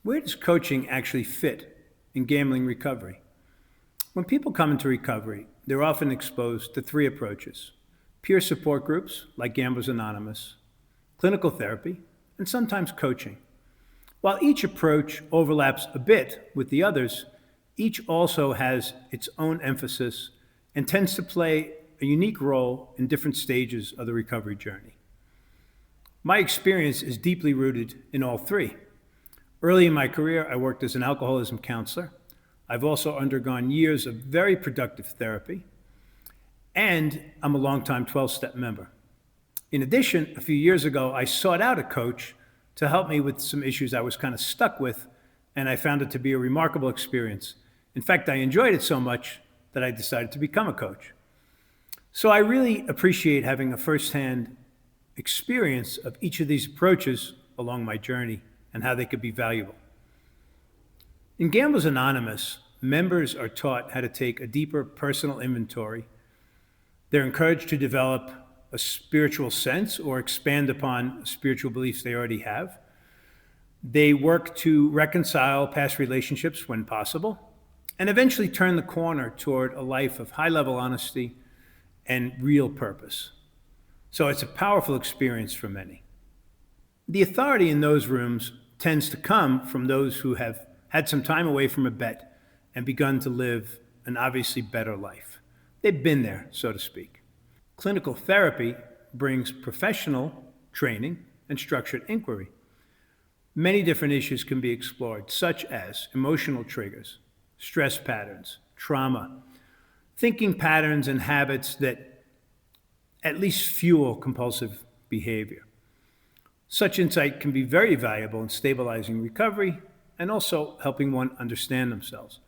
Where does coaching actually fit in gambling recovery? When people come into recovery, they're often exposed to three approaches: peer support groups like Gamblers Anonymous, clinical therapy, and sometimes coaching. While each approach overlaps a bit with the others, each also has its own emphasis and tends to play a unique role in different stages of the recovery journey. My experience is deeply rooted in all three. Early in my career, I worked as an alcoholism counselor. I've also undergone years of very productive therapy, and I'm a longtime 12 step member. In addition, a few years ago, I sought out a coach to help me with some issues I was kind of stuck with, and I found it to be a remarkable experience. In fact, I enjoyed it so much that I decided to become a coach. So I really appreciate having a firsthand experience of each of these approaches along my journey and how they could be valuable. In Gamblers Anonymous, members are taught how to take a deeper personal inventory. They're encouraged to develop a spiritual sense or expand upon spiritual beliefs they already have. They work to reconcile past relationships when possible and eventually turn the corner toward a life of high level honesty and real purpose. So it's a powerful experience for many. The authority in those rooms tends to come from those who have had some time away from a bet and begun to live an obviously better life. They've been there, so to speak. Clinical therapy brings professional training and structured inquiry. Many different issues can be explored, such as emotional triggers, stress patterns, trauma, thinking patterns and habits that at least fuel compulsive behavior. Such insight can be very valuable in stabilizing recovery and also helping one understand themselves.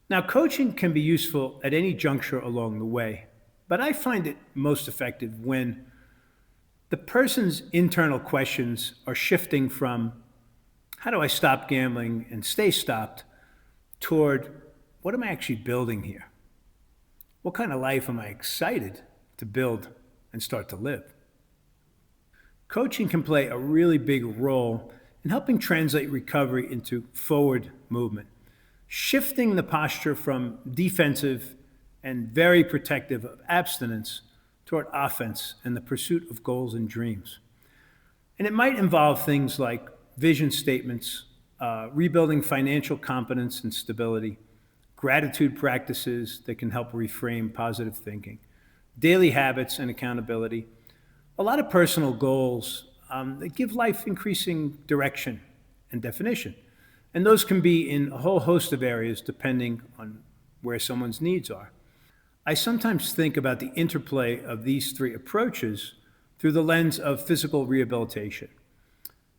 Now, coaching can be useful at any juncture along the way, but I find it most effective when the person's internal questions are shifting from how do I stop gambling and stay stopped toward what am I actually building here? What kind of life am I excited to build and start to live? Coaching can play a really big role in helping translate recovery into forward movement, shifting the posture from defensive and very protective of abstinence toward offense and the pursuit of goals and dreams. And it might involve things like vision statements, rebuilding financial competence and stability, gratitude practices that can help reframe positive thinking, daily habits and accountability, a lot of personal goals that give life increasing direction and definition. And those can be in a whole host of areas depending on where someone's needs are. I sometimes think about the interplay of these three approaches through the lens of physical rehabilitation.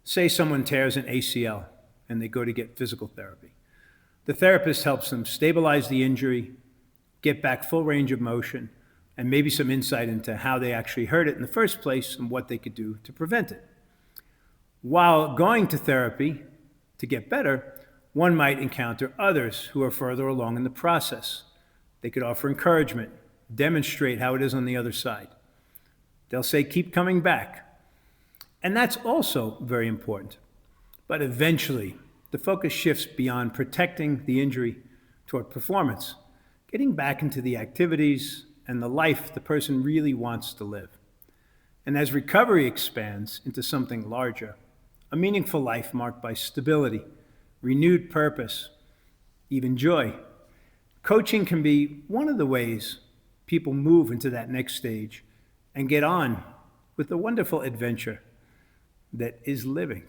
Say someone tears an ACL and they go to get physical therapy. The therapist helps them stabilize the injury, get back full range of motion, and maybe some insight into how they actually hurt it in the first place and what they could do to prevent it. While going to therapy to get better, one might encounter others who are further along in the process. They could offer encouragement, demonstrate how it is on the other side. They'll say, keep coming back. And that's also very important. But eventually, the focus shifts beyond protecting the injury toward performance, getting back into the activities and the life the person really wants to live. And as recovery expands into something larger, a meaningful life marked by stability, renewed purpose, even joy, coaching can be one of the ways people move into that next stage and get on with the wonderful adventure that is living.